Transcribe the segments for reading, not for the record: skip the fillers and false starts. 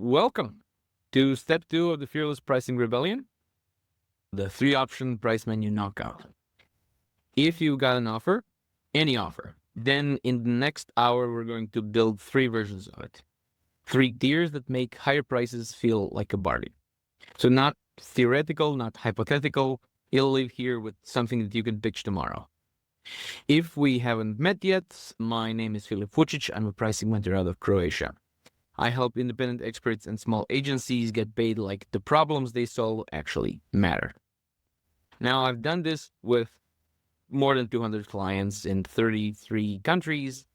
Welcome to step 2 of the Fearless Pricing Rebellion, the 3-option price menu knockout. If you got an offer, any offer, then in the next hour, we're going to build 3 versions of it. 3 tiers that make higher prices feel like a bargain. So not theoretical, not hypothetical. You'll live here with something that you can pitch tomorrow. If we haven't met yet, my name is Filip Vucic. I'm a pricing mentor out of Croatia. I help independent experts and small agencies get paid like the problems they solve actually matter. Now, I've done this with more than 200 clients in 33 countries,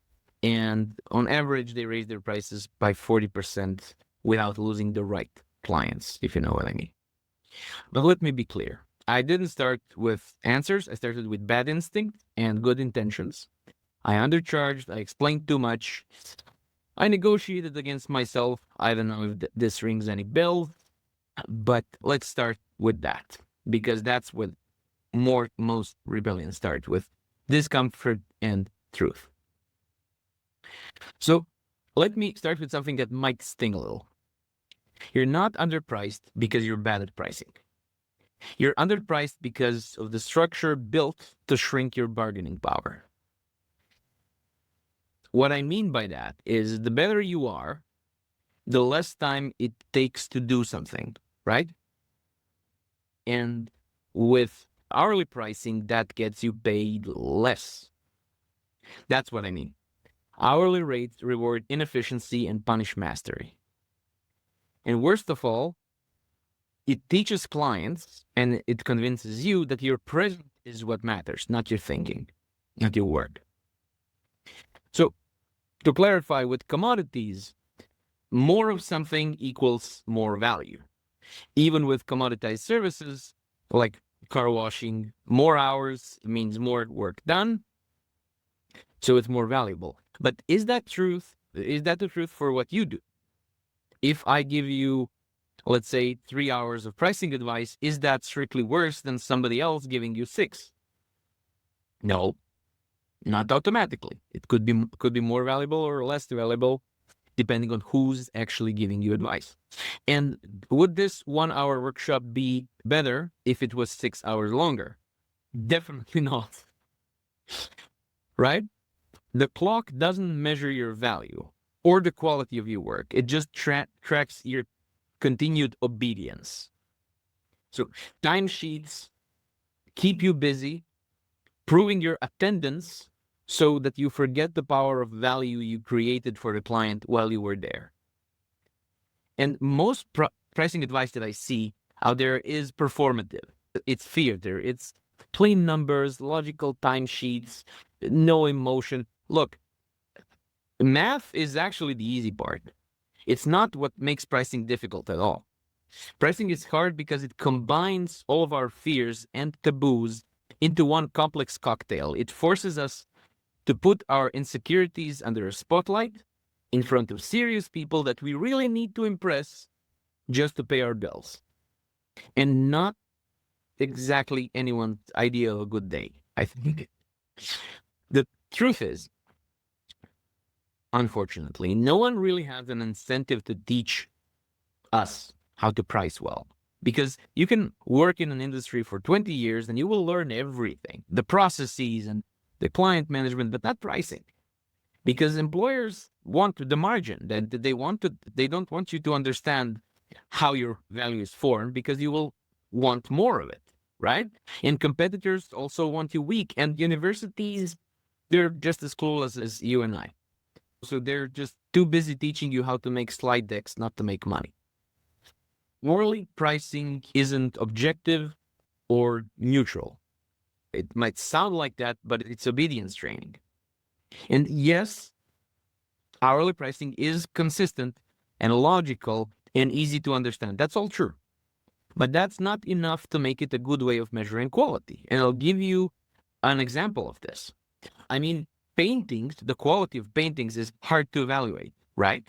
and on average, they raise their prices by 40% without losing the right clients, if you know what I mean. But let me be clear. I didn't start with answers. I started with bad instinct and good intentions. I undercharged. I explained too much. I negotiated against myself. I don't know if this rings any bells, but let's start with that, because that's what most rebellions start with: discomfort and truth. So let me start with something that might sting a little. You're not underpriced because you're bad at pricing. You're underpriced because of the structure built to shrink your bargaining power. What I mean by that is the better you are, the less time it takes to do something, right? And with hourly pricing, that gets you paid less. That's what I mean. Hourly rates reward inefficiency and punish mastery. And worst of all, it teaches clients and it convinces you that your present is what matters, not your thinking, not your work. So, to clarify, with commodities, more of something equals more value. Even with commoditized services like car washing, more hours means more work done, so it's more valuable. But is that truth? Is that the truth for what you do? If I give you, let's say, 3 hours of pricing advice, is that strictly worse than somebody else giving you 6? No, not automatically. It could be more valuable or less valuable, depending on who's actually giving you advice. And would this 1-hour workshop be better if it was 6 hours longer? Definitely not. Right? The clock doesn't measure your value or the quality of your work. It just tracks your continued obedience. So timesheets keep you busy, proving your attendance so that you forget the power of value you created for the client while you were there. And most pricing advice that I see out there is performative. It's theater. It's plain numbers, logical timesheets, no emotion. Look, math is actually the easy part. It's not what makes pricing difficult at all. Pricing is hard because it combines all of our fears and taboos into one complex cocktail. It forces us to put our insecurities under a spotlight in front of serious people that we really need to impress just to pay our bills. And not exactly anyone's idea of a good day, I think. The truth is, unfortunately, no one really has an incentive to teach us how to price well. Because you can work in an industry for 20 years and you will learn everything, the processes and the client management, but not pricing. Because employers want the margin. That they don't want you to understand how your value is formed, because you will want more of it, right? And competitors also want you weak. And universities, they're just as clueless as you and I. So they're just too busy teaching you how to make slide decks, not to make money. Morally, pricing isn't objective or neutral. It might sound like that, but it's obedience training. And yes, hourly pricing is consistent and logical and easy to understand. That's all true. But that's not enough to make it a good way of measuring quality. And I'll give you an example of this. I mean, paintings, the quality of paintings is hard to evaluate, right?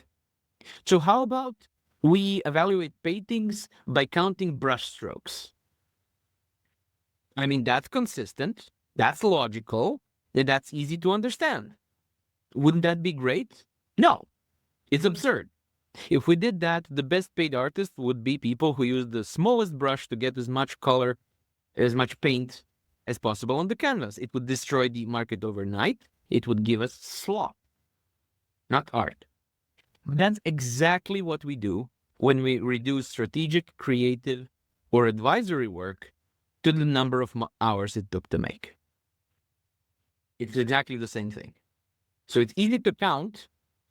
So how about we evaluate paintings by counting brush strokes? I mean, that's consistent, that's logical, and that's easy to understand. Wouldn't that be great? No, it's absurd. If we did that, the best paid artists would be people who use the smallest brush to get as much color, as much paint as possible on the canvas. It would destroy the market overnight. It would give us slop, not art. That's exactly what we do when we reduce strategic, creative, or advisory work to the number of hours it took to make. It's exactly the same thing. So it's easy to count,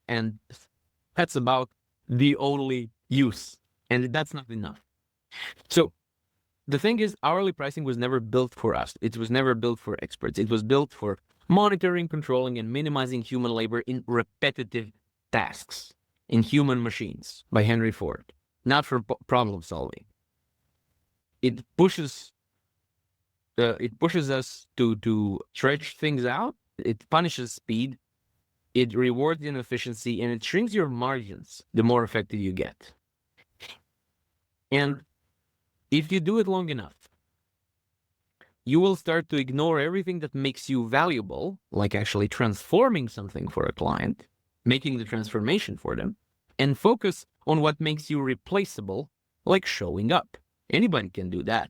and that's about the only use. And that's not enough. So the thing is, hourly pricing was never built for us. It was never built for experts. It was built for monitoring, controlling, and minimizing human labor in repetitive tasks in human machines by Henry Ford, not for problem solving. It pushes us to stretch things out. It punishes speed. It rewards inefficiency, and it shrinks your margins the more effective you get. And if you do it long enough, you will start to ignore everything that makes you valuable, like actually transforming something for a client, making the transformation for them, and focus on what makes you replaceable, like showing up. Anybody can do that.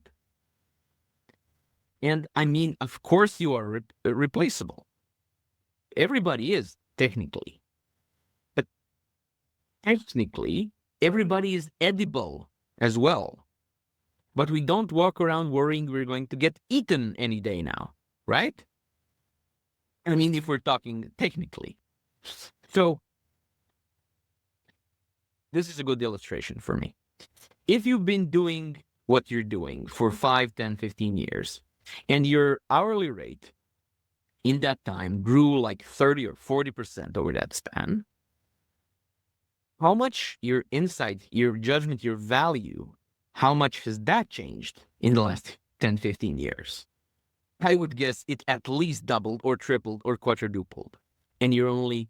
And I mean, of course you are replaceable. Everybody is, technically. But technically, everybody is edible as well. But we don't walk around worrying we're going to get eaten any day now, right? I mean, if we're talking technically. So this is a good illustration for me. If you've been doing what you're doing for 5, 10, 15 years, and your hourly rate in that time grew like 30 or 40% over that span, how much your insight, your judgment, your value, how much has that changed in the last 10, 15 years? I would guess it at least doubled or tripled or quadrupled, and you're only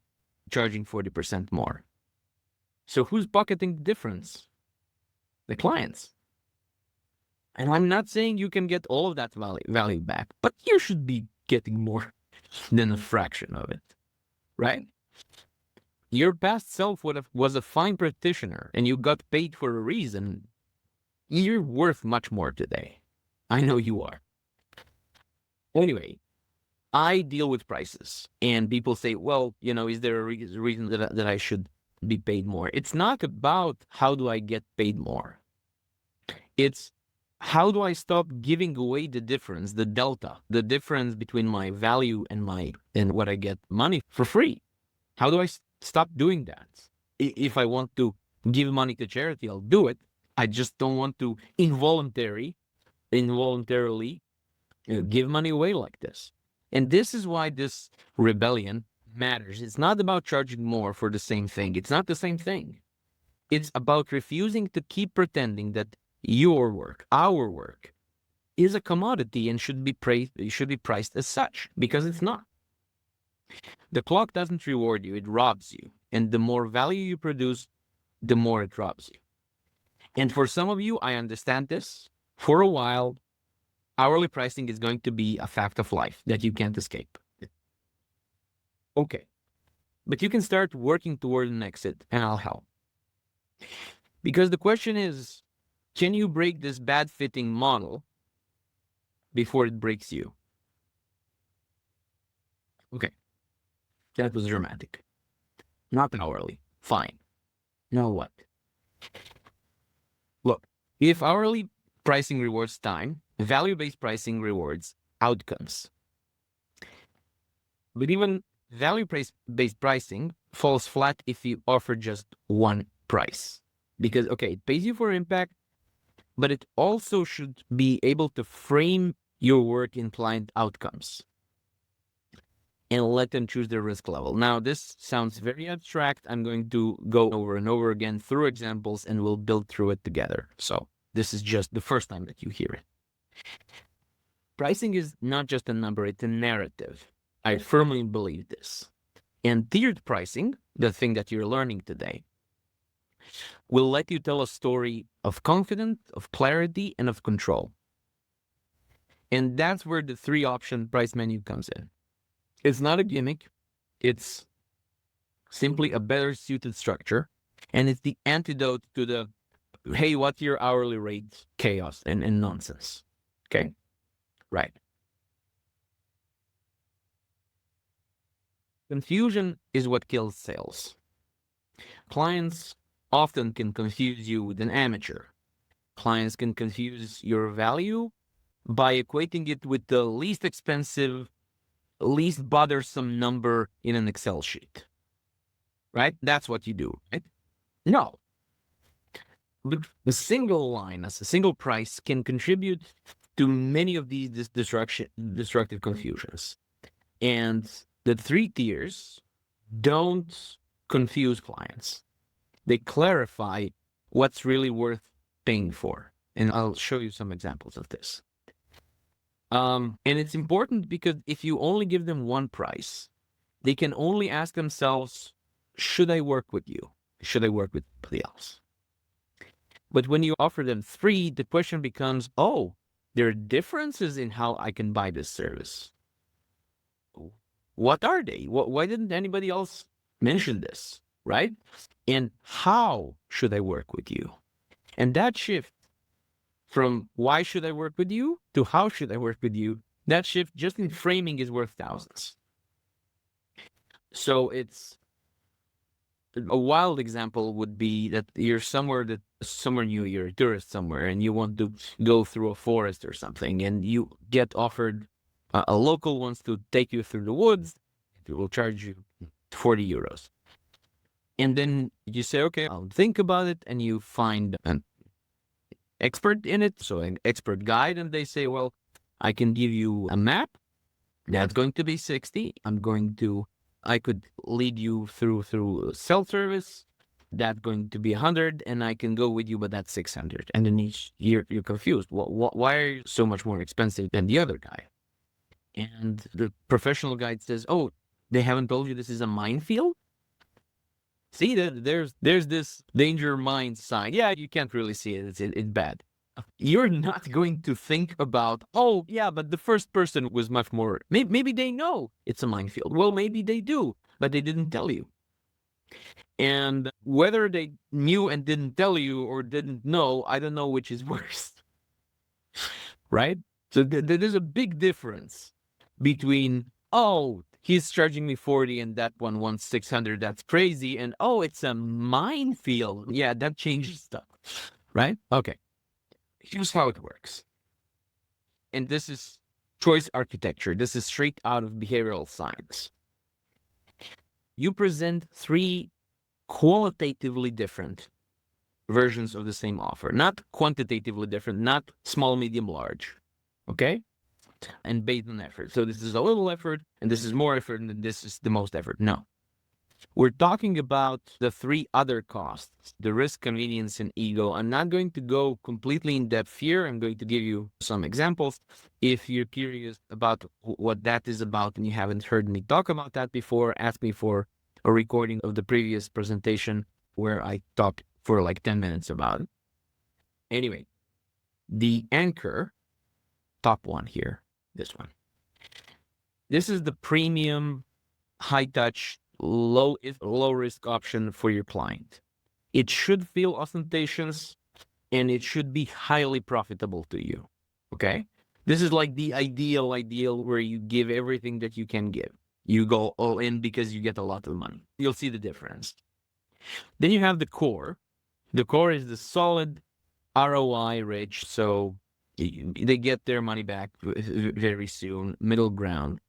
charging 40% more. So who's pocketing the difference? The clients. And I'm not saying you can get all of that value back, but you should be getting more than a fraction of it, right? Your past self was a fine practitioner and you got paid for a reason. You're worth much more today. I know you are. Anyway, I deal with prices and people say, well, is there a reason that I should be paid more? It's not about how do I get paid more. It's how do I stop giving away the difference, the delta, the difference between my value and what I get money for free? How do I stop doing that? If I want to give money to charity, I'll do it. I just don't want to involuntarily give money away like this. And this is why this rebellion matters. It's not about charging more for the same thing. It's not the same thing. It's about refusing to keep pretending that your work, our work, is a commodity and should be priced as such, because it's not. The clock doesn't reward you, it robs you. And the more value you produce, the more it robs you. And for some of you, I understand this. For a while, hourly pricing is going to be a fact of life that you can't escape. Okay. But you can start working toward an exit, and I'll help. Because the question is, can you break this bad fitting model before it breaks you? Okay. That was dramatic. Not hourly. Fine. Now what? Look, if hourly pricing rewards time, value-based pricing rewards outcomes. But even value-based pricing falls flat if you offer just one price. Because, okay, it pays you for impact, but it also should be able to frame your work in client outcomes and let them choose their risk level. Now, this sounds very abstract. I'm going to go over and over again through examples and we'll build through it together. So this is just the first time that you hear it. Pricing is not just a number, it's a narrative. I firmly believe this. And tiered pricing, the thing that you're learning today, will let you tell a story of confidence, of clarity, and of control. And that's where the 3-option price menu comes in. It's not a gimmick. It's simply a better suited structure. And it's the antidote to the, hey, what's your hourly rate chaos and nonsense. Okay. Right. Confusion is what kills sales. Clients often can confuse you with an amateur. Clients can confuse your value by equating it with the least expensive, least bothersome number in an Excel sheet. Right? That's what you do, right? No. The single line as a single price can contribute to many of these destructive confusions. And the 3 tiers don't confuse clients. They clarify what's really worth paying for. And I'll show you some examples of this. And it's important because if you only give them one price, they can only ask themselves, should I work with you? Should I work with somebody else? But when you offer them 3, the question becomes, oh, there are differences in how I can buy this service. What are they? Why didn't anybody else mention this, right? And how should I work with you? And that shift from why should I work with you to how should I work with you, that shift just in framing is worth thousands. So it's a wild example would be that you're somewhere new, you're a tourist somewhere, and you want to go through a forest or something, and you get offered a local wants to take you through the woods. It will charge you 40 euros. And then you say, okay, I'll think about it, and you find an expert in it, so an expert guide, and they say, well, I can give you a map. That's going to be 60. I could lead you through self-service. That's going to be 100, and I can go with you, but that's 600. And then you're confused. Why are you so much more expensive than the other guy? And the professional guide says, oh, they haven't told you this is a minefield? See, there's this danger mine sign. Yeah, you can't really see it. It's bad. You're not going to think about, oh, yeah, but the first person was much more. Maybe they know it's a minefield. Well, maybe they do, but they didn't tell you. And whether they knew and didn't tell you or didn't know, I don't know which is worse. Right? So there's a big difference between, oh, he's charging me 40 and that one wants 600. That's crazy. And oh, it's a minefield. Yeah, that changes stuff. Right? Okay. Here's how it works. And this is choice architecture. This is straight out of behavioral science. You present 3 qualitatively different versions of the same offer, not quantitatively different, not small, medium, large. Okay? And based on effort. So this is a little effort, and this is more effort, and this is the most effort. No. We're talking about the 3 other costs, the risk, convenience, and ego. I'm not going to go completely in depth here. I'm going to give you some examples. If you're curious about what that is about and you haven't heard me talk about that before, ask me for a recording of the previous presentation where I talked for like 10 minutes about it. Anyway, the anchor, top one here, this one. This is the premium, high touch, low risk option for your client. It should feel ostentatious and it should be highly profitable to you. Okay? This is like the ideal where you give everything that you can give. You go all in because you get a lot of money. You'll see the difference. Then you have the core. The core is the solid ROI rich, so they get their money back very soon. Middle ground.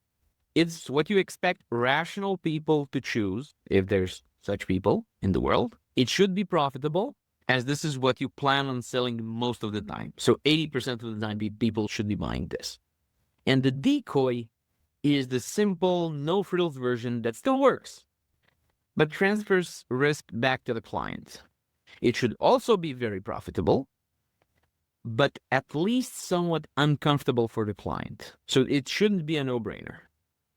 It's what you expect rational people to choose, if there's such people in the world. It should be profitable, as this is what you plan on selling most of the time. So 80% of the time, people should be buying this. And the decoy is the simple, no-frills version that still works, but transfers risk back to the client. It should also be very profitable, but at least somewhat uncomfortable for the client. So it shouldn't be a no-brainer.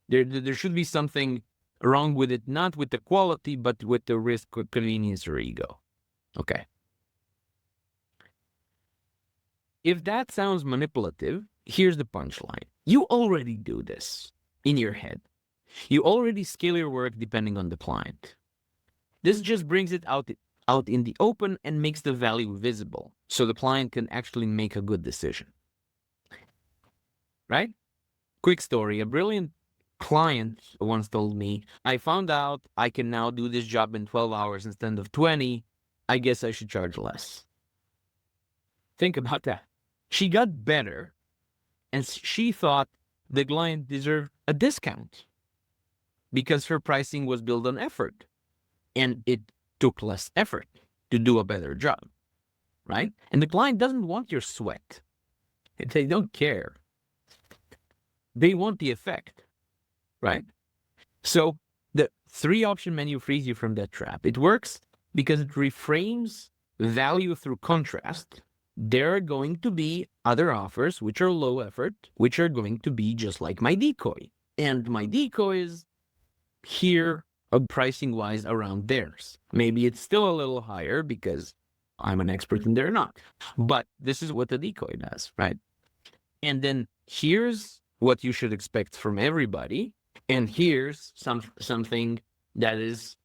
There should be something wrong with it, not with the quality, but with the risk, convenience, or ego. Okay. If that sounds manipulative, here's the punchline. You already do this in your head. You already scale your work depending on the client. This just brings it out out in the open and makes the value visible so the client can actually make a good decision. Right? Quick story. A brilliant client once told me, I found out I can now do this job in 12 hours instead of 20. I guess I should charge less. Think about that. She got better and she thought the client deserved a discount because her pricing was built on effort and it took less effort to do a better job, right? And the client doesn't want your sweat. They don't care. They want the effect, right? So the 3-option menu frees you from that trap. It works because it reframes value through contrast. There are going to be other offers which are low effort, which are going to be just like my decoy. And my decoy is here pricing wise around theirs. Maybe it's still a little higher because I'm an expert and they're not. But this is what the decoy does, right? And then here's what you should expect from everybody. And here's something that is,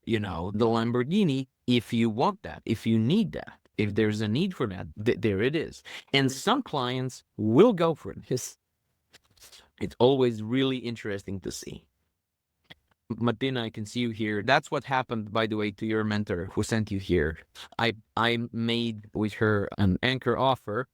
the Lamborghini, if you want that, if you need that, if there's a need for that, there it is. And some clients will go for it. It's always really interesting to see. Martina, I can see you here. That's what happened, by the way, to your mentor who sent you here. I made with her an anchor offer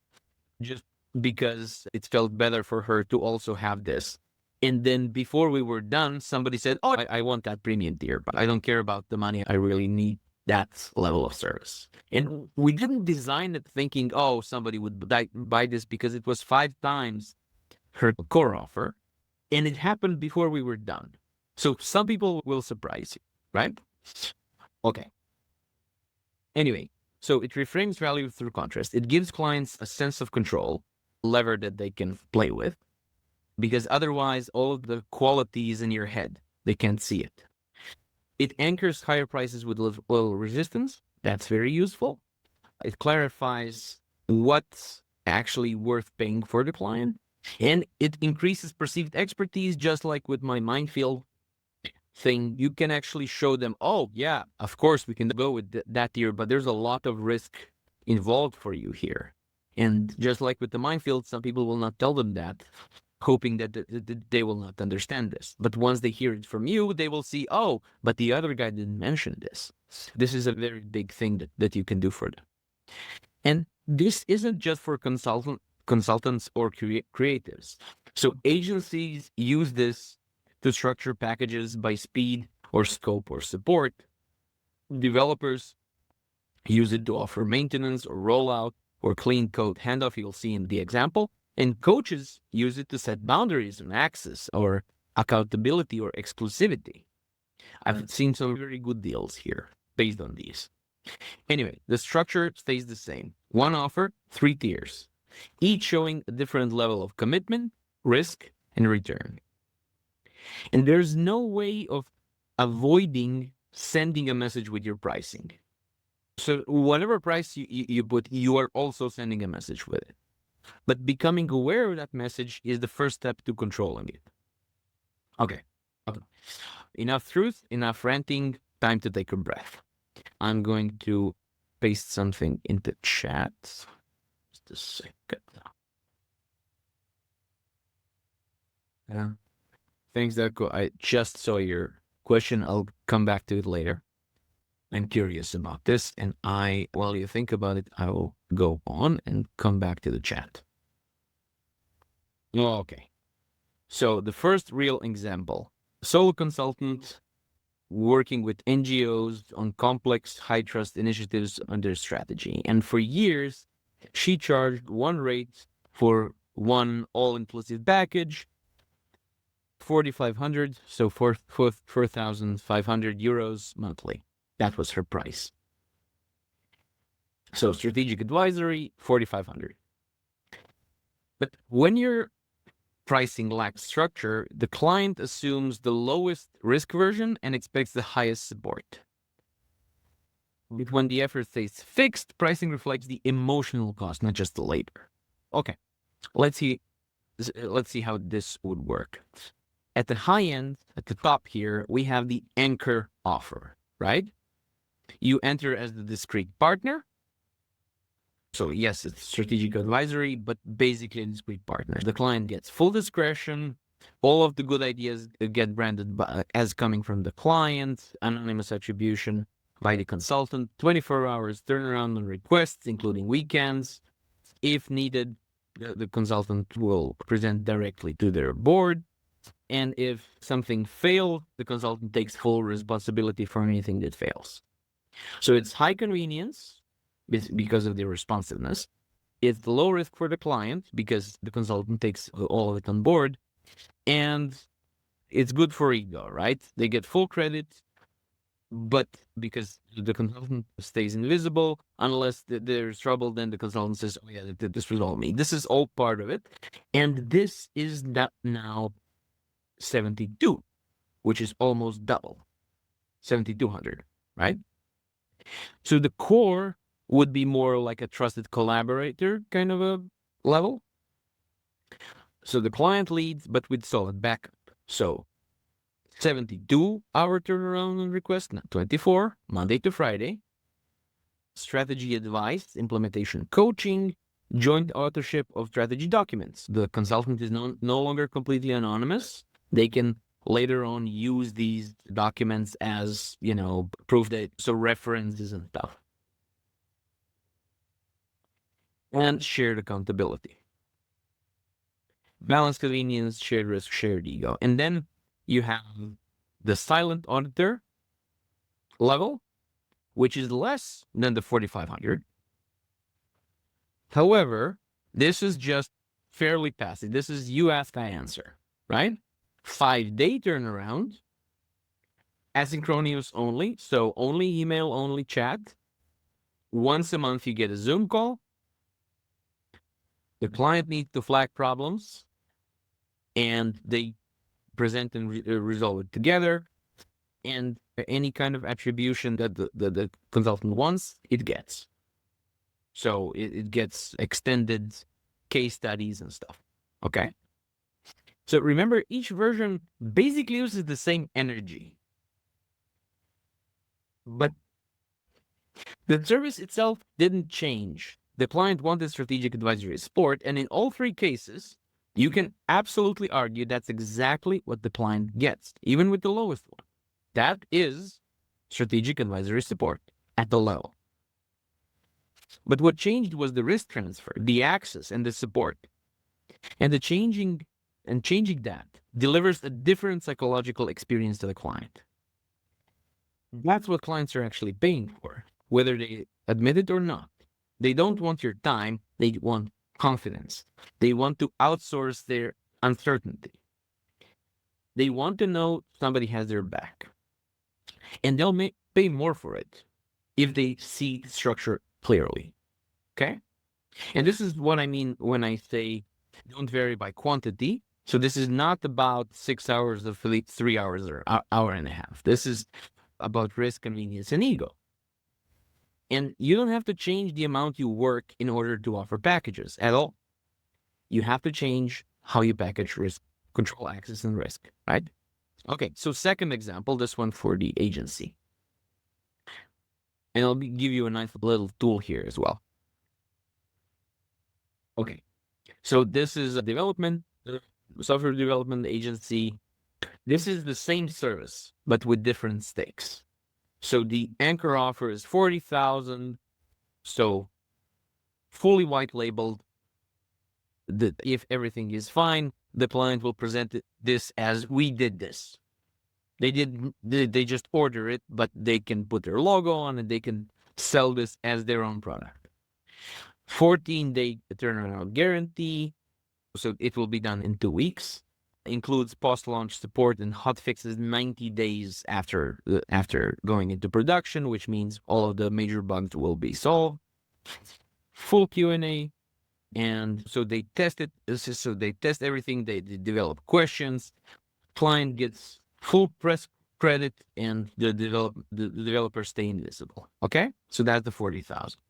just because it felt better for her to also have this. And then before we were done, somebody said, oh, I want that premium tier, but I don't care about the money. I really need that level of service. And we didn't design it thinking, oh, somebody would buy this because it was 5 times her core offer. And it happened before we were done. So some people will surprise you, right? Okay. Anyway, so it reframes value through contrast. It gives clients a sense of control, lever that they can play with, because otherwise all of the quality is in your head. They can't see it. It anchors higher prices with little resistance. That's very useful. It clarifies what's actually worth paying for the client. And it increases perceived expertise, just like with my minefield thing. You can actually show them, oh, yeah, of course we can go with that tier, but there's a lot of risk involved for you here. And just like with the minefield, some people will not tell them that, hoping that they will not understand this. But once they hear it from you, they will see, oh, but the other guy didn't mention this. This is a very big thing that you can do for them. And this isn't just for consultants or creatives. So agencies use this to structure packages by speed or scope or support. Developers use it to offer maintenance or rollout or clean code handoff, you'll see in the example. And coaches use it to set boundaries on access or accountability or exclusivity. I've seen some very good deals here based on these. Anyway, the structure stays the same. 1 offer, 3 tiers, each showing a different level of commitment, risk, and return. And there's no way of avoiding sending a message with your pricing. So whatever price you put, you are also sending a message with it. But becoming aware of that message is the first step to controlling it. Okay. Enough truth, enough ranting, time to take a breath. I'm going to paste something into chat. Just a second. Thanks, Deco. I just saw your question. I'll come back to it later. I'm curious about this, and while you think about it, I will go on and come back to the chat. Okay. So the first real example, solo consultant working with NGOs on complex high-trust initiatives on their strategy. And for years, she charged one rate for one all-inclusive package, 4,500, so 4,500 euros monthly. That was her price. So strategic advisory, 4,500. But when your pricing lacks structure, the client assumes the lowest risk version and expects the highest support. But when the effort stays fixed, pricing reflects the emotional cost, not just the labor. Okay, let's see how this would work. At the high end, at the top here, we have the anchor offer, right? You enter as the discrete partner. So yes, it's strategic advisory, but basically a discrete partner. The client gets full discretion. All of the good ideas get branded as coming from the client, anonymous attribution by the consultant, 24 hours turnaround on requests, including weekends. If needed, the consultant will present directly to their board. And if something fails, the consultant takes full responsibility for anything that fails. So it's high convenience because of the responsiveness. It's low risk for the client because the consultant takes all of it on board. And it's good for ego, right? They get full credit, but because the consultant stays invisible, unless there's trouble, then the consultant says, oh yeah, this was all me. This is all part of it. And this is now 72, which is almost double, 7,200, right? So the core would be more like a trusted collaborator kind of a level. So the client leads, but with solid backup. So 72-hour turnaround on request, not 24, Monday to Friday. Strategy advice, implementation coaching, joint authorship of strategy documents. The consultant is no longer completely anonymous. They can later on use these documents as, proof that, so references and stuff. And shared accountability. Balanced convenience, shared risk, shared ego. And then you have the silent auditor level, which is less than the 4,500. However, this is just fairly passive. This is you ask, I answer, right? 5-day turnaround, asynchronous only, so only email, only chat. Once a month, you get a Zoom call. The client needs to flag problems, and they present and resolve it together. And any kind of attribution that the consultant wants, it gets. So it gets extended case studies and stuff. Okay. So remember, each version basically uses the same energy, but the service itself didn't change. The client wanted strategic advisory support, and in all three cases, you can absolutely argue that's exactly what the client gets, even with the lowest one. That is strategic advisory support at the low. But what changed was the risk transfer, the access, and the support. And changing that delivers a different psychological experience to the client. That's what clients are actually paying for, whether they admit it or not. They don't want your time, they want confidence. They want to outsource their uncertainty. They want to know somebody has their back. And they'll pay more for it if they see structure clearly. Okay? And this is what I mean when I say don't vary by quantity. So this is not about 6 hours of 3 hours or hour and a half. This is about risk, convenience, and ego. And you don't have to change the amount you work in order to offer packages at all. You have to change how you package risk, control, access, and risk, right? Okay, so second example, this one for the agency. And I'll give you a nice little tool here as well. Okay, so this is a software development agency. This is the same service, but with different stakes. So the anchor offer is 40,000. So fully white labeled. If everything is fine, the client will present this as we did this. They just order it, but they can put their logo on it. They can sell this as their own product. 14-day turnaround guarantee. So it will be done in 2 weeks. Includes post-launch support and hot fixes 90 days after going into production, which means all of the major bugs will be solved. Full Q&A, and so they test it. So they test everything. They develop questions. Client gets full press credit, and the developers stay invisible. Okay, so that's the 40,000.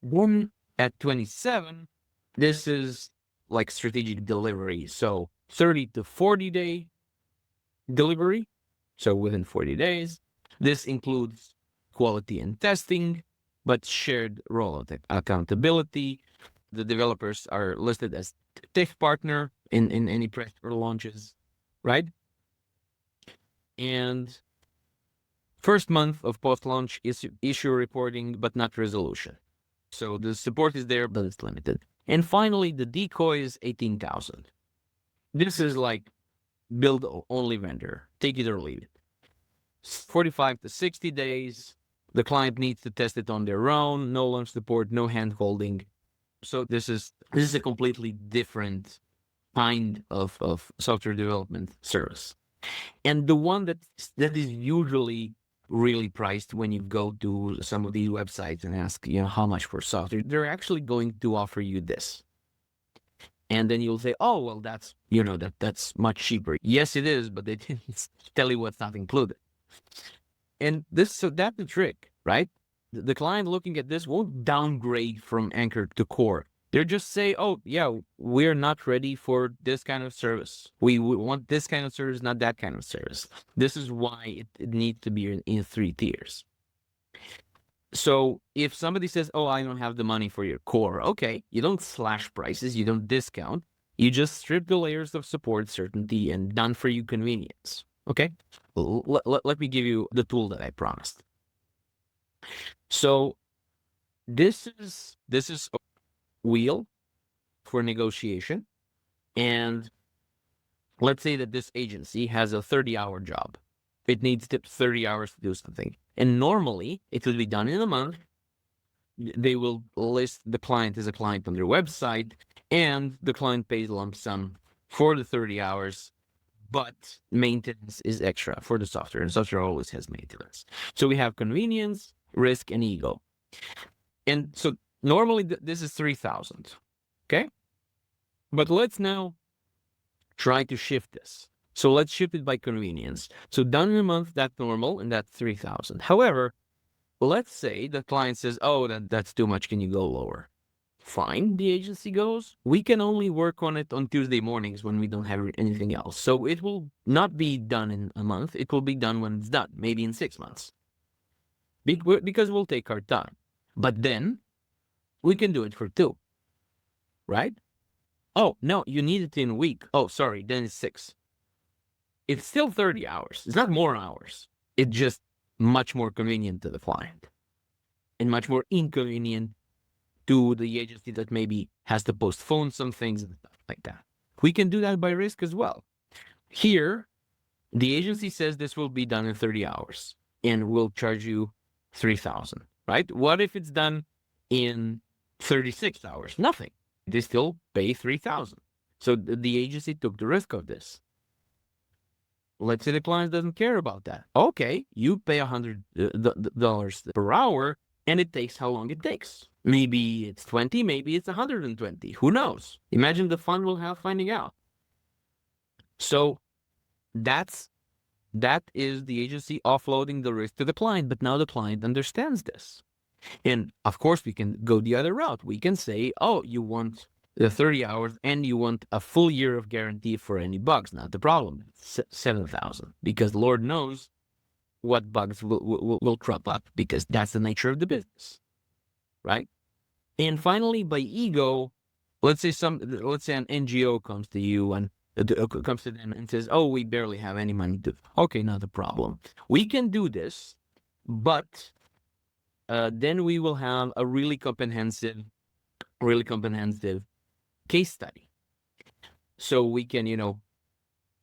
Then at 27, this is like strategic delivery. So 30 to 40 day delivery. So within 40 days, This includes quality and testing, but shared role accountability. The developers are listed as tech partner in any press or launches, right? And first month of post-launch is issue reporting, but not resolution. So the support is there, but it's limited. And finally, the decoy is 18,000. This is like build only vendor. Take it or leave it. 45 to 60 days. The client needs to test it on their own. No launch support, no hand holding. So this is a completely different kind of software development service. And the one that is usually really priced when you go to some of these websites and ask, how much for software, they're actually going to offer you this. And then you'll say, oh, well, that's, that's much cheaper. Yes, it is, but they didn't tell you what's not included. And that's the trick, right? The client looking at this won't downgrade from Anchor to Core. They'll just say, oh, yeah, we're not ready for this kind of service. We want this kind of service, not that kind of service. This is why it needs to be in 3 tiers. So if somebody says, oh, I don't have the money for your Core, okay, you don't slash prices, you don't discount. You just strip the layers of support, certainty, and done for you convenience. Okay? Let me give you the tool that I promised. So this is a wheel for negotiation. And let's say that this agency has a 30-hour job. It needs 30 hours to do something. And normally it will be done in a month. They will list the client as a client on their website, and the client pays lump sum for the 30 hours. But maintenance is extra for the software, and software always has maintenance. So we have convenience, risk, and ego. And so normally this is 3,000, okay? But let's now try to shift this. So let's shift it by convenience. So done in a month, that's normal, and that's 3,000. However, let's say the client says, oh, that's too much, can you go lower? Fine, the agency goes. We can only work on it on Tuesday mornings when we don't have anything else. So it will not be done in a month. It will be done when it's done, maybe in 6 months. Because we'll take our time. But then we can do it for 2, right? Oh, no, you need it in a week. Oh, sorry, then it's 6. It's still 30 hours. It's not more hours. It's just much more convenient to the client and much more inconvenient to the agency that maybe has to postpone some things and stuff like that. We can do that by risk as well. Here, the agency says this will be done in 30 hours and we'll charge you 3,000, right? What if it's done in 36 hours? Nothing. They still pay 3,000. So the agency took the risk of this. Let's say the client doesn't care about that. Okay, you pay $100 per hour, and it takes how long it takes. Maybe it's 20, maybe it's 120. Who knows? Imagine the fun we'll have finding out. So that is the agency offloading the risk to the client, but now the client understands this. And of course, we can go the other route. We can say, oh, you want the 30 hours and you want a full year of guarantee for any bugs. Not the problem. It's 7,000, because Lord knows what bugs will crop up, because that's the nature of the business, right? And finally, by ego, let's say an NGO comes to you and comes to them and says, oh, we barely have any money to. Okay, not a problem. We can do this, but then we will have a really comprehensive case study. So we can,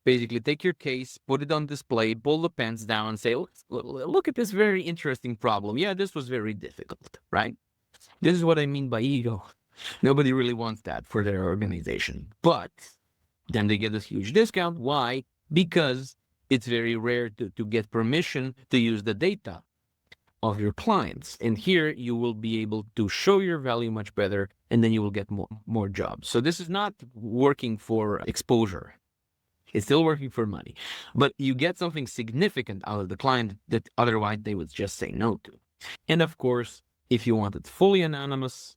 basically take your case, put it on display, pull the pants down, and say, look at this very interesting problem. Yeah, this was very difficult, right? This is what I mean by ego. Nobody really wants that for their organization. But then they get this huge discount. Why? Because it's very rare to get permission to use the data of your clients. And here you will be able to show your value much better, and then you will get more jobs. So this is not working for exposure. It's still working for money. But you get something significant out of the client that otherwise they would just say no to. And of course, if you want it fully anonymous,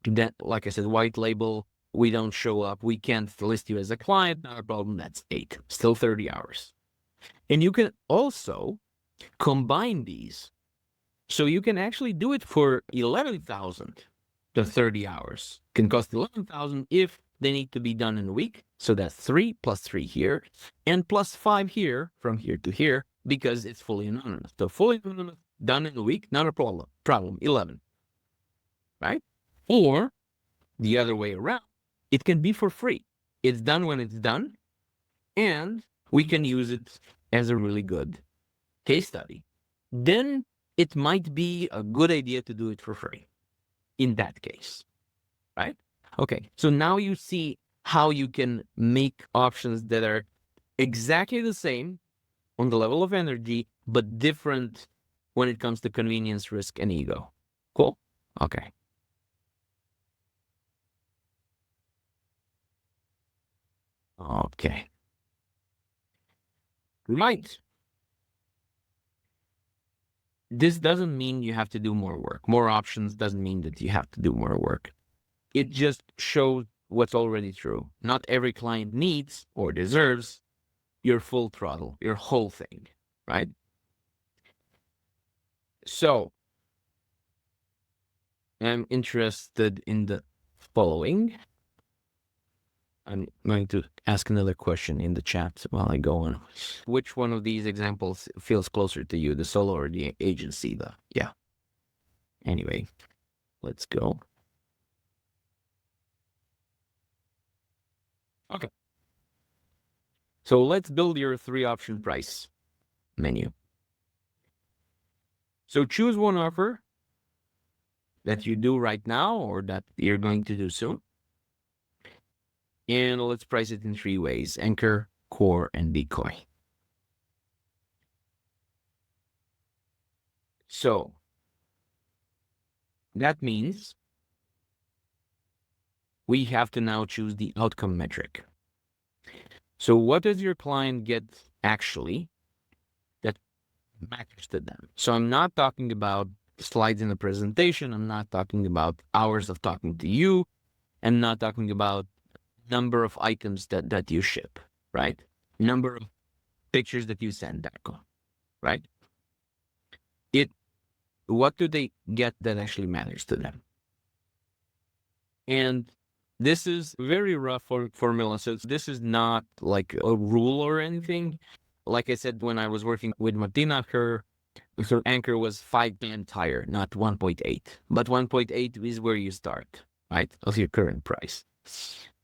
then, like I said, white label, we don't show up. We can't list you as a client. Not a problem. That's 8. Still 30 hours. And you can also combine these. So you can actually do it for 11,000 to 30 hours. Can cost 11,000 if they need to be done in a week. So that's 3 plus 3 here and plus 5 here from here to here because it's fully anonymous. So fully anonymous done in a week, not a problem. Problem 11. Right? Or the other way around, it can be for free. It's done when it's done, and we can use it as a really good case study. Then it might be a good idea to do it for free in that case, right? Okay, so now you see how you can make options that are exactly the same on the level of energy, but different when it comes to convenience, risk, and ego. Cool? Okay. Okay. Right. This doesn't mean you have to do more work. More options doesn't mean that you have to do more work. It just shows what's already true. Not every client needs or deserves your full throttle, your whole thing, right? So I'm interested in the following. I'm going to ask another question in the chat while I go on. Which one of these examples feels closer to you, the solo or the agency? Yeah. Anyway, let's go. Okay. So let's build your 3-option price menu. So choose one offer that you do right now or that you're going to do soon. And let's price it in 3 ways: anchor, core, and decoy. So that means we have to now choose the outcome metric. So what does your client get actually that matters to them? So I'm not talking about slides in the presentation. I'm not talking about hours of talking to you. I'm not talking about number of items that you ship, right? Number of pictures that you send, right? What do they get that actually matters to them? And this is very rough formula. So this is not like a rule or anything. Like I said, when I was working with Martina, her anchor was 5 times higher, not 1.8. But 1.8 is where you start, right? Of your current price.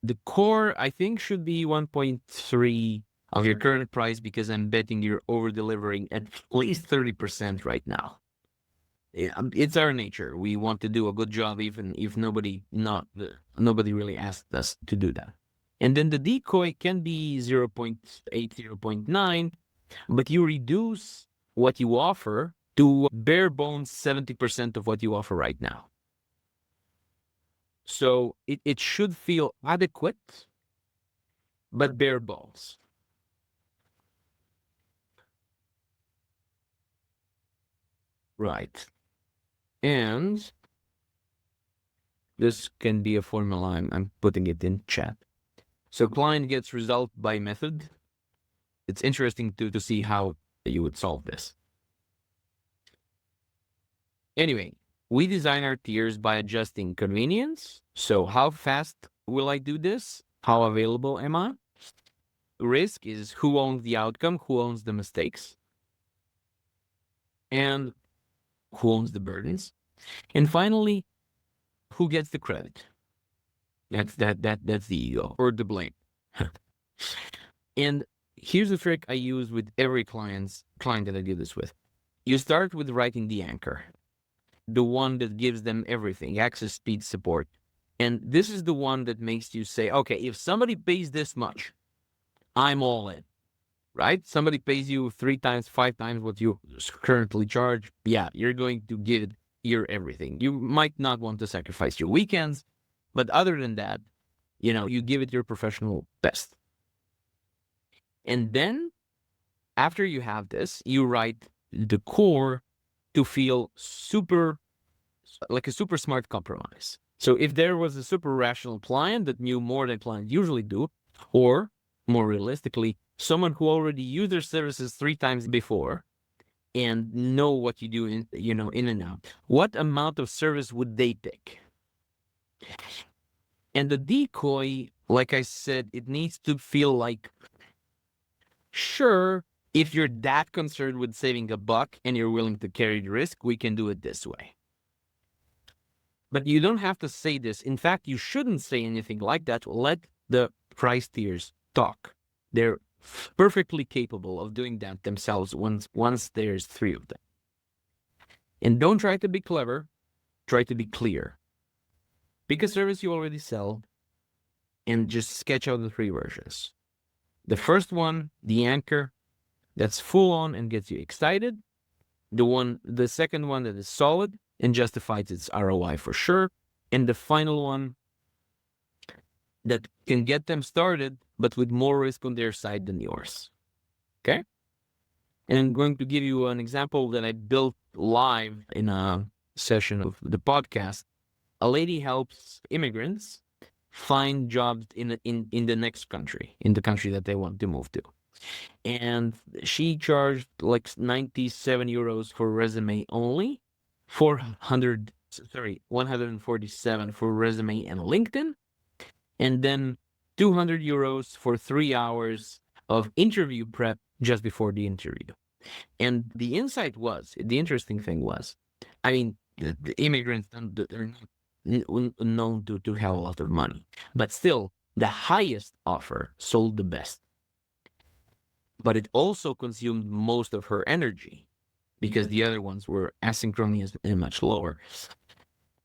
The core, I think, should be 1.3 of your current price because I'm betting you're over delivering at least 30% right now. It's our nature. We want to do a good job, even if nobody really asked us to do that. And then the decoy can be 0.8, 0.9, but you reduce what you offer to bare bones 70% of what you offer right now. So it should feel adequate, but bare bones. Right. And this can be a formula. I'm putting it in chat. So client gets result by method. It's interesting to see how you would solve this. Anyway, we design our tiers by adjusting convenience. So how fast will I do this? How available am I? Risk is who owns the outcome, who owns the mistakes, and who owns the burdens. And finally, who gets the credit? That's the ego or the blame. And here's a trick I use with every client that I do this with. You start with writing the anchor, the one that gives them everything: access, speed, support. And this is the one that makes you say, okay, if somebody pays this much, I'm all in, right? Somebody pays you 3 times, 5 times what you currently charge. Yeah, you're going to give your everything. You might not want to sacrifice your weekends, but other than that, you give it your professional best. And then after you have this, you write the core to feel like a super smart compromise. So if there was a super rational client that knew more than clients usually do, or more realistically, someone who already used their services 3 times before, and know what you do in and out. What amount of service would they take? And the decoy, like I said, it needs to feel like, sure, if you're that concerned with saving a buck and you're willing to carry the risk, we can do it this way. But you don't have to say this. In fact, you shouldn't say anything like that. Let the price tiers talk. They're perfectly capable of doing that themselves once there's three of them. And don't try to be clever. Try to be clear. Pick a service you already sell and just sketch out the three versions. The first one, the anchor, that's full on and gets you excited. The second one that is solid and justifies its ROI for sure. And the final one that can get them started, but with more risk on their side than yours. Okay? And I'm going to give you an example that I built live in a session of the podcast. A lady helps immigrants find jobs in the next country, in the country that they want to move to. And she charged like 97 euros for resume only, 147 for resume and LinkedIn, and then 200 euros for 3 hours of interview prep just before the interview. And the interesting thing was, I mean, the immigrants, they're not known to have a lot of money, but still, the highest offer sold the best. But it also consumed most of her energy because the other ones were asynchronous and much lower,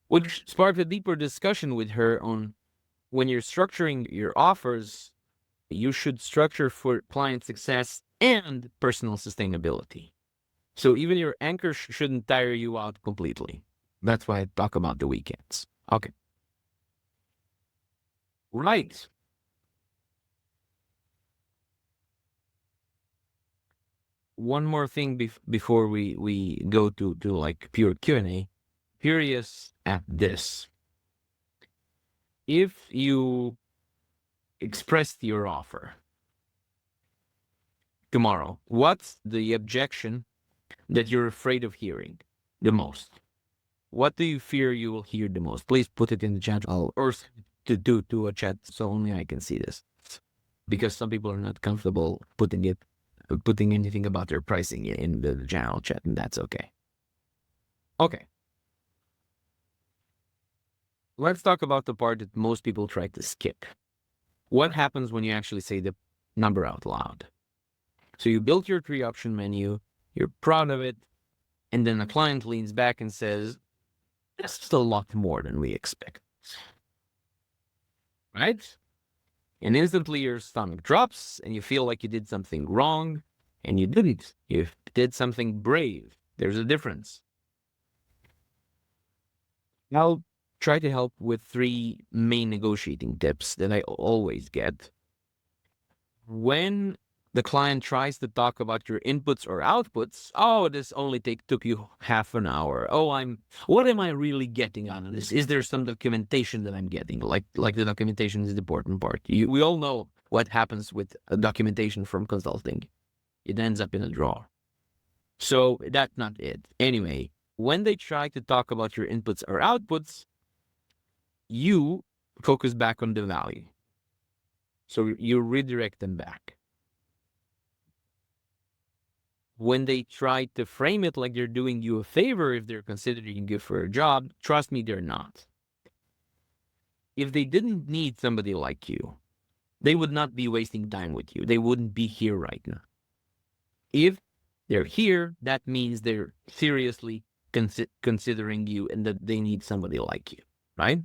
which sparked a deeper discussion with her on when you're structuring your offers, you should structure for client success and personal sustainability. So even your anchor shouldn't tire you out completely. That's why I talk about the weekends. Okay. Right. One more thing before we go to like pure Q&A. Curious at this. If you expressed your offer tomorrow, what's the objection that you're afraid of hearing the most? What do you fear you will hear the most? Please put it in the chat or to a chat so only I can see this. Because some people are not comfortable putting anything about their pricing in the general chat, and that's okay. Okay. Let's talk about the part that most people try to skip. What happens when you actually say the number out loud? So you built your 3-option menu, you're proud of it, and then a client leans back and says, "That's a lot more than we expect." Right? And instantly your stomach drops and you feel like you did something wrong, and you didn't. You did something brave. There's a difference. I'll try to help with 3 main negotiating tips that I always get. When the client tries to talk about your inputs or outputs, oh, this only took you half an hour. Oh, what am I really getting out of this? Is there some documentation that I'm getting? Like the documentation is the important part. We all know what happens with a documentation from consulting. It ends up in a drawer. So that's not it. Anyway, when they try to talk about your inputs or outputs, you focus back on the value. So you redirect them back. When they try to frame it like they're doing you a favor if they're considering you for a job, trust me, they're not. If they didn't need somebody like you, they would not be wasting time with you. They wouldn't be here right now. If they're here, that means they're seriously considering you and that they need somebody like you, right?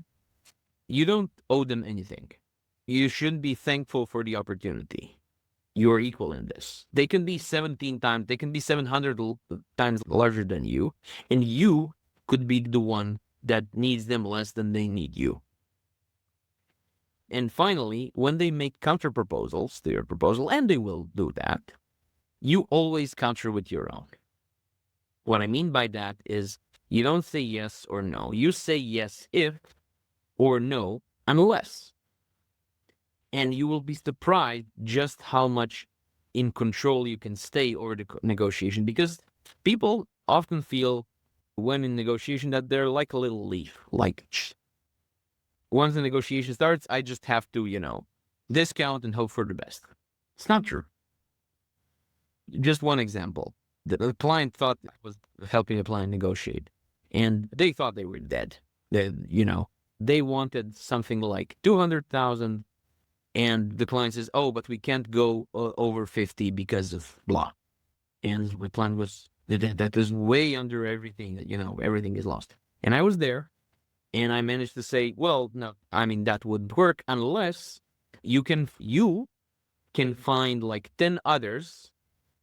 You don't owe them anything. You should be thankful for the opportunity. You're equal in this. They can be 17 times, they can be 700 times larger than you, and you could be the one that needs them less than they need you. And finally, when they make counter proposals to your proposal, and they will do that, you always counter with your own. What I mean by that is you don't say yes or no. You say yes if or no unless. And you will be surprised just how much in control you can stay over the negotiation, because People often feel when in negotiation that they're like a little leaf. Like once the negotiation starts, I just have to, discount and hope for the best. It's not true. Just one example. The client thought I was helping the client negotiate, and they thought they were dead. They wanted something like 200,000, and the client says, "Oh, but we can't go over 50 because of blah." And my plan was that is way under everything. Everything is lost. And I was there, and I managed to say, "Well, no, I mean that wouldn't work unless you can find like 10 others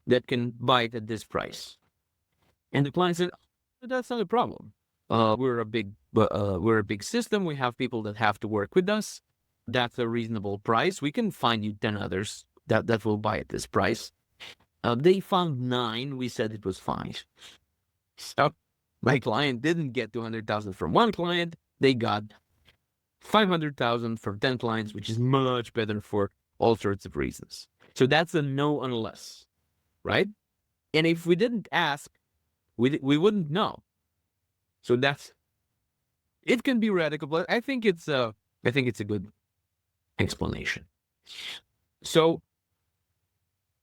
that can buy it at this price." And the client said, "That's not a problem. We're a big system. We have people that have to work with us. That's a reasonable price. We can find you 10 others that will buy at this price." They found 9. We said it was fine. So my client didn't get 200,000 from one client. They got 500,000 from 10 clients, which is much better for all sorts of reasons. So that's a no unless, right? And if we didn't ask, we wouldn't know. So it can be radical, but I think it's a good explanation. So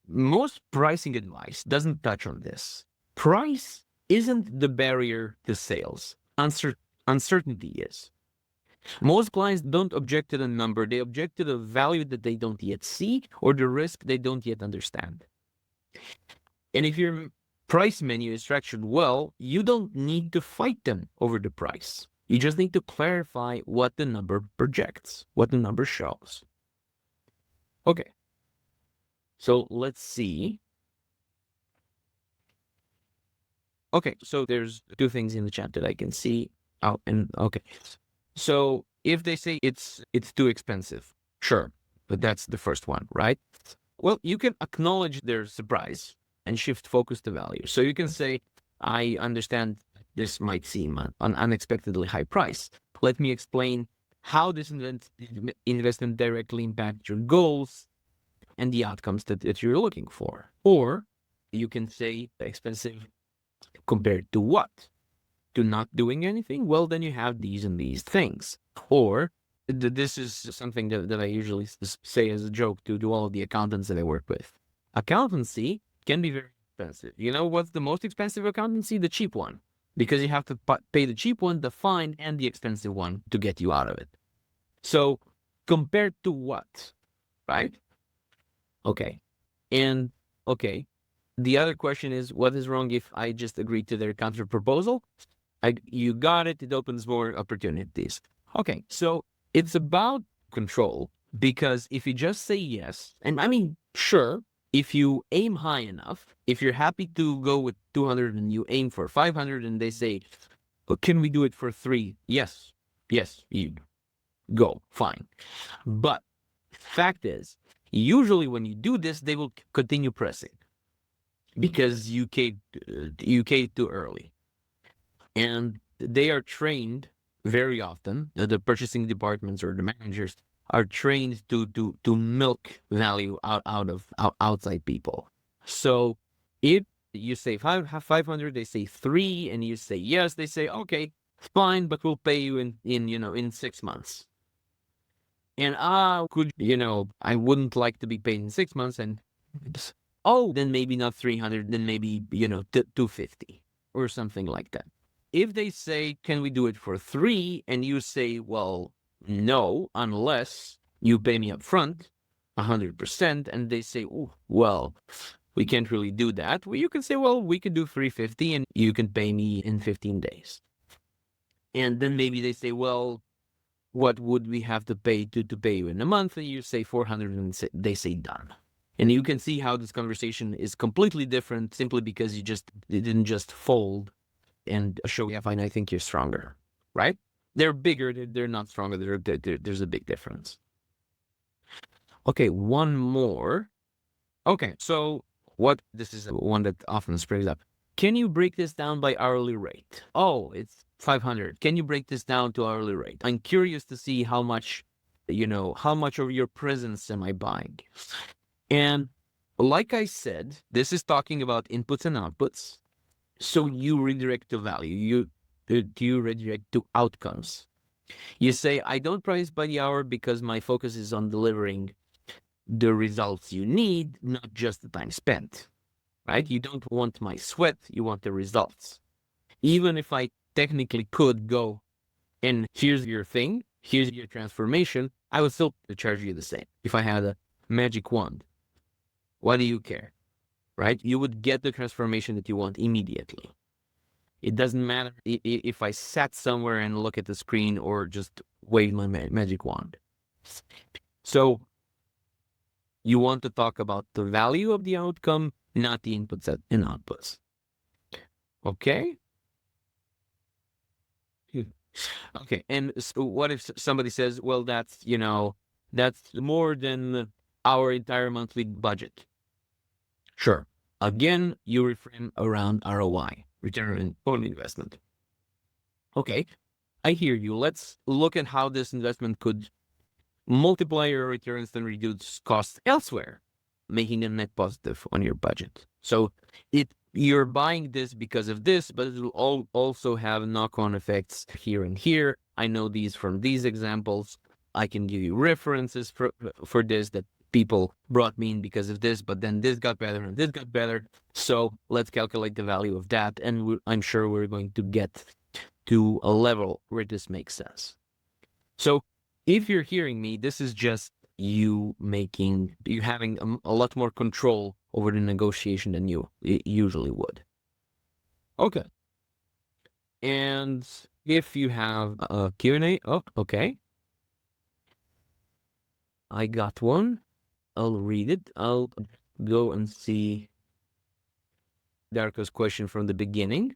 most pricing advice doesn't touch on this. Price isn't the barrier to sales. Uncertainty is. Most clients don't object to the number. They object to the value that they don't yet see or the risk they don't yet understand. And if your price menu is structured well, you don't need to fight them over the price. You just need to clarify what the number projects, what the number shows. Okay. So let's see. Okay, so there's 2 things in the chat that I can see. Okay. So if they say it's too expensive, sure, but that's the first one, right? Well, you can acknowledge their surprise and shift focus to value. So you can say, "I understand this might seem an unexpectedly high price. Let me explain how this investment directly impacts your goals and the outcomes that you're looking for." Or you can say expensive compared to what? To not doing anything? Well, then you have these and these things. Or this is something that I usually say as a joke to all of the accountants that I work with. Accountancy can be very expensive. You know what's the most expensive accountancy? The cheap one. Because you have to pay the cheap one, the fine, and the expensive one to get you out of it. So compared to what? Right? Okay. And okay. The other question is, what is wrong if I just agree to their counter proposal? You got it. It opens more opportunities. Okay, so it's about control, because if you just say yes, and I mean, sure, if you aim high enough, if you're happy to go with 200 and you aim for 500 and they say, "Can we do it for 3? Yes, you go, fine. But fact is, usually when you do this, they will continue pressing because you caved too early. And they are trained very often, the purchasing departments or the managers are trained to milk value out of outside people. So if you say 500, they say 3, and you say yes, they say, "Okay, fine, but we'll pay you in 6 months." And I wouldn't like to be paid in 6 months, and then maybe not 300, then maybe 250 or something like that. If they say, "Can we do it for 3?" and you say, "Well, no, unless you pay me up front 100%, and they say, "Oh, well, we can't really do that." Well, you can say, "Well, we could do 350 and you can pay me in 15 days. And then maybe they say, "Well, what would we have to pay to pay you in a month?" And you say 400, and they say done. And you can see how this conversation is completely different simply because it didn't just fold and show, "Yeah, fine, I think you're stronger," right? They're bigger, they're not stronger. There's a big difference. Okay, one more. Okay, so this is one that often springs up. "Can you break this down by hourly rate?" "Oh, it's 500. Can you break this down to hourly rate? I'm curious to see how much of your presence am I buying?" And like I said, this is talking about inputs and outputs. So you redirect to value. You redirect to outcomes. You say, I don't price by the hour because my focus is on delivering the results you need, not just the time spent, right? You don't want my sweat, you want the results. Even if I technically could go and here's your thing, here's your transformation, I would still charge you the same. If I had a magic wand, why do you care, right? You would get the transformation that you want immediately. It doesn't matter if I sat somewhere and look at the screen or just wave my magic wand. So you want to talk about the value of the outcome, not the inputs and outputs. Okay? Okay. And so what if somebody says, well, that's more than our entire monthly budget? Sure. Again, you reframe around ROI, return on investment. Okay, I hear you. Let's look at how this investment could multiply your returns and reduce costs elsewhere, making a net positive on your budget. So you're buying this because of this, but it will also have knock-on effects here and here. I know these from these examples. I can give you references for this that people brought me in because of this, but then this got better and this got better. So let's calculate the value of that, and I'm sure we're going to get to a level where this makes sense. So if you're hearing me, this is just you having a lot more control over the negotiation than you usually would. Okay. And if you have a Q&A, oh, okay. I got one. I'll read it. I'll go and see Darko's question from the beginning.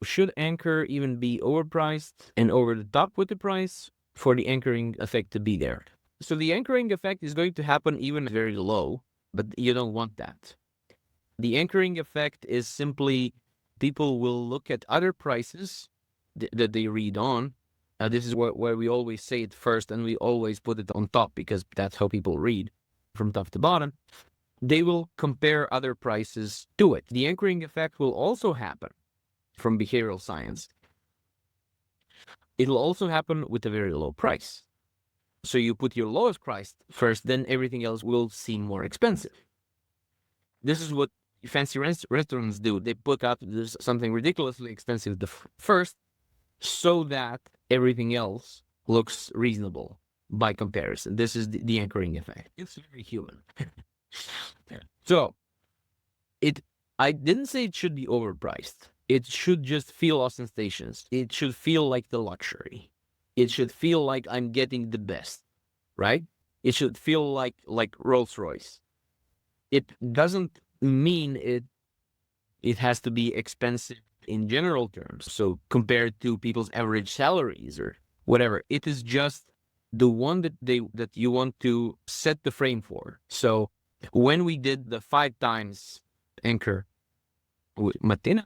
Should anchor even be overpriced and over the top with the price for the anchoring effect to be there? So the anchoring effect is going to happen even very low, but you don't want that. The anchoring effect is simply people will look at other prices that they read on. This is where we always say it first and we always put it on top because that's how people read from top to bottom. They will compare other prices to it. The anchoring effect will also happen from behavioral science. It'll also happen with a very low price. So you put your lowest price first, then everything else will seem more expensive. This is what fancy restaurants do. They put up something ridiculously expensive first so that everything else looks reasonable by comparison. This is the anchoring effect. It's very human. So I didn't say it should be overpriced. It should just feel ostentatious. It should feel like the luxury. It should feel like I'm getting the best, right? It should feel like Rolls Royce. It doesn't mean it has to be expensive in general terms. So compared to people's average salaries or whatever, it is just the one that you want to set the frame for. So when we did the 5 times anchor with Matina,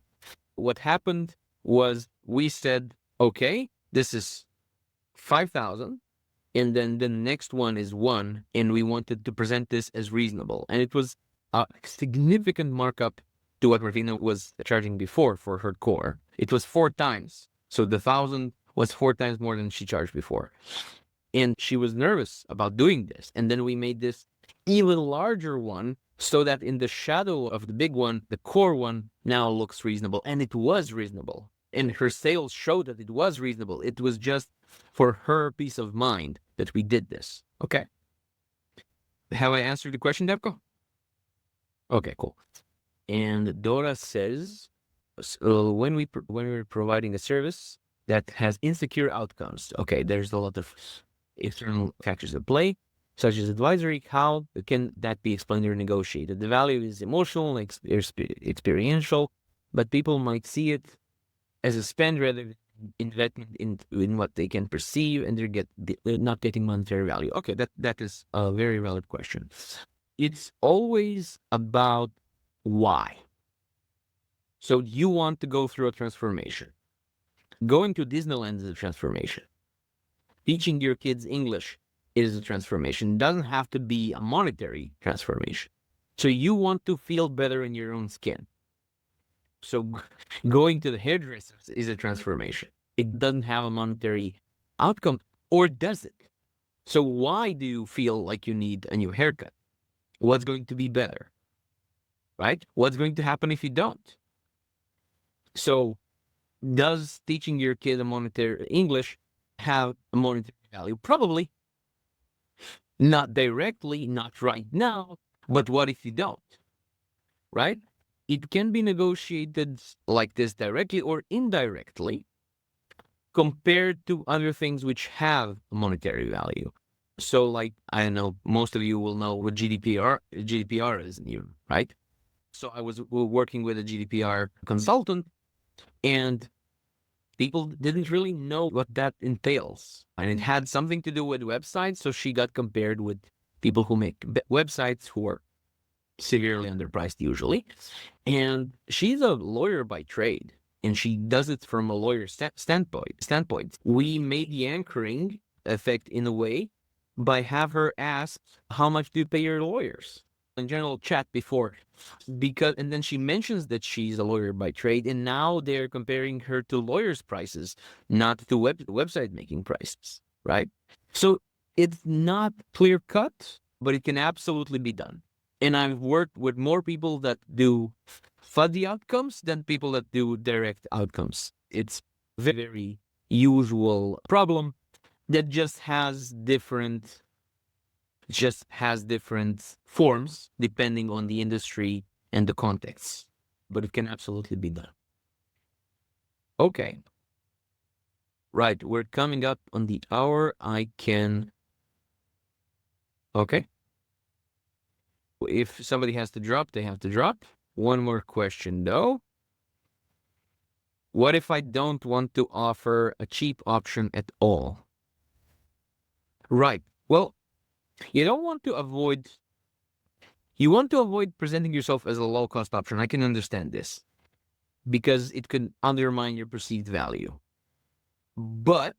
what happened was we said, okay, this is 5,000. And then the next one is 1. And we wanted to present this as reasonable. And it was a significant markup to what Martina was charging before for her core. It was 4 times. So the 1,000 was 4 times more than she charged before. And she was nervous about doing this. And then we made this even larger one so that in the shadow of the big one, the core one now looks reasonable. And it was reasonable. And her sales showed that it was reasonable. It was just for her peace of mind that we did this. Okay. Have I answered the question, Devko? Okay, cool. And Dora says, when we're providing a service that has insecure outcomes, okay, there's a lot of external factors at play, such as advisory. How can that be explained or negotiated? The value is emotional, experiential, but people might see it as a spend rather than investment in what they can perceive, and they're not getting monetary value. Okay, that is a very valid question. It's always about why. So you want to go through a transformation. Going to Disneyland is a transformation. Teaching your kids English is a transformation. It doesn't have to be a monetary transformation. So you want to feel better in your own skin. So going to the hairdresser is a transformation. It doesn't have a monetary outcome, or does it? So why do you feel like you need a new haircut? What's going to be better, right? What's going to happen if you don't? So does teaching your kid a monetary English have a monetary value? Probably not directly, not right now, but what if you don't, right? It can be negotiated like this directly or indirectly compared to other things which have a monetary value. So, like, I don't know, most of you will know what GDPR is in you, right? So I was working with a GDPR consultant, and people didn't really know what that entails. And it had something to do with websites. So she got compared with people who make websites who are severely underpriced usually. And she's a lawyer by trade, and she does it from a lawyer standpoint. We made the anchoring effect in a way by have her ask, how much do you pay your lawyers? In general chat before, because, and then she mentions that she's a lawyer by trade, and now they're comparing her to lawyers' prices, not to website making prices, right? So it's not clear cut, but it can absolutely be done. And I've worked with more people that do fuzzy outcomes than people that do direct outcomes. It's very usual problem that just has different forms depending on the industry and the context, but it can absolutely be done. Okay. Right, we're coming up on the hour. Okay. If somebody has to drop, they have to drop. One more question though. What if I don't want to offer a cheap option at all? Right. Well, you want to avoid presenting yourself as a low cost option. I can understand this because it could undermine your perceived value. But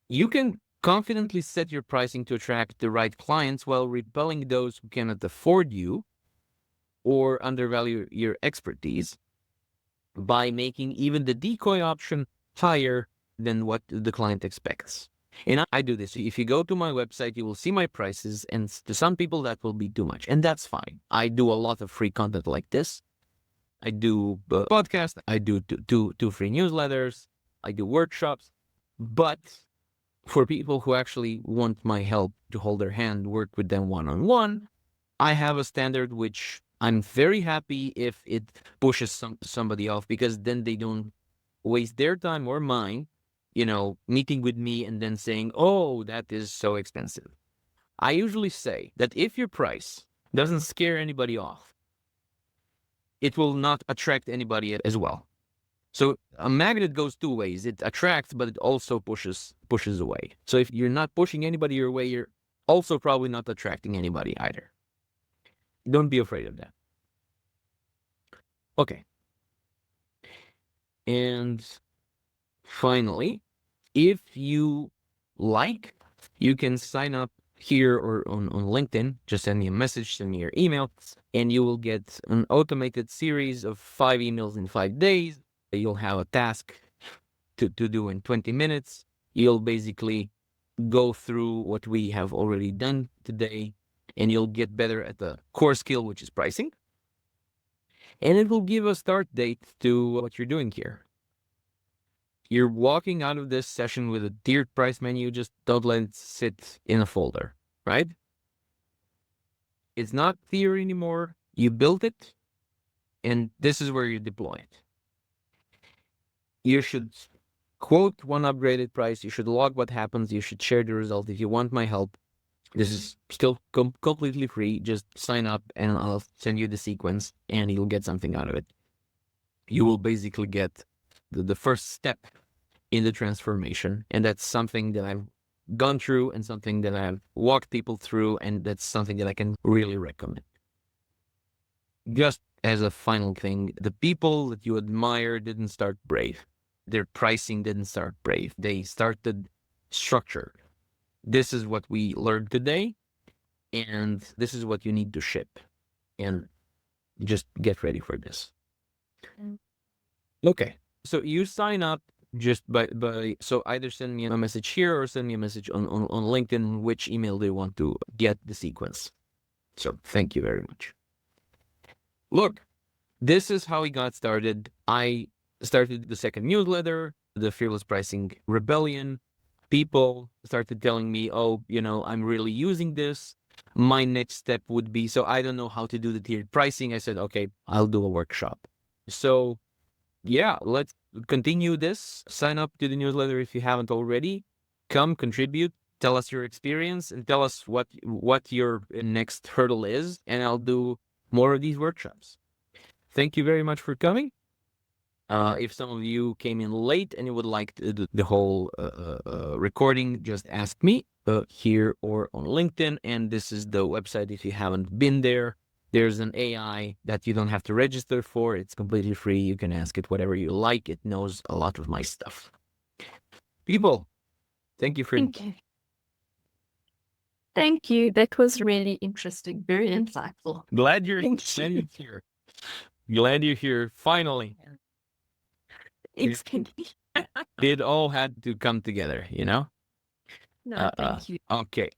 you can confidently set your pricing to attract the right clients while repelling those who cannot afford you or undervalue your expertise by making even the decoy option higher than what the client expects. And I do this. If you go to my website, you will see my prices, and to some people that will be too much, and that's fine. I do a lot of free content like this. I do podcasts, I do two free newsletters, I do workshops. But for people who actually want my help to hold their hand, work with them one-on-one, I have a standard which I'm very happy if it pushes somebody off, because then they don't waste their time or mine, meeting with me and then saying, oh, that is so expensive. I usually say that if your price doesn't scare anybody off, it will not attract anybody as well. So a magnet goes two ways. It attracts, but it also pushes away. So if you're not pushing anybody your way, you're also probably not attracting anybody either. Don't be afraid of that. Okay. And finally, if you like, you can sign up here or on LinkedIn. Just send me a message, send me your email, and you will get an automated series of 5 emails in 5 days. You'll have a task to do in 20 minutes. You'll basically go through what we have already done today, and you'll get better at the core skill, which is pricing. And it will give a start date to what you're doing here. You're walking out of this session with a tiered price menu. Just don't let it sit in a folder, right? It's not theory anymore. You built it, and this is where you deploy it. You should quote one upgraded price. You should log what happens. You should share the result. If you want my help, this is still completely free. Just sign up and I'll send you the sequence and you'll get something out of it. You will basically get the first step in the transformation. And that's something that I've gone through and something that I've walked people through. And that's something that I can really recommend. Just as a final thing, the people that you admire didn't start brave. Their pricing didn't start brave. They started structured. This is what we learned today, and this is what you need to ship. And just get ready for this. Okay. So you sign up just by so either send me a message here or send me a message on LinkedIn. Which email do you want to get the sequence? So thank you very much. Look, this is how we got started. I started the second newsletter, the Fearless Pricing Rebellion. People started telling me, oh, I'm really using this. My next step would be, so I don't know how to do the tiered pricing. I said, okay, I'll do a workshop. So yeah, let's continue this. Sign up to the newsletter if you haven't already. Come contribute. Tell us your experience and tell us what your next hurdle is, and I'll do more of these workshops. Thank you very much for coming. If some of you came in late and you would like the whole recording, just ask me here or on LinkedIn. And this is the website if you haven't been there. There's an AI that you don't have to register for. It's completely free. You can ask it whatever you like. It knows a lot of my stuff. People, thank you for... Thank you. Thank you. That was really interesting, very insightful. Glad you're Thank you. here. Glad you're here. Finally. It all had to come together, No, thank you. Okay.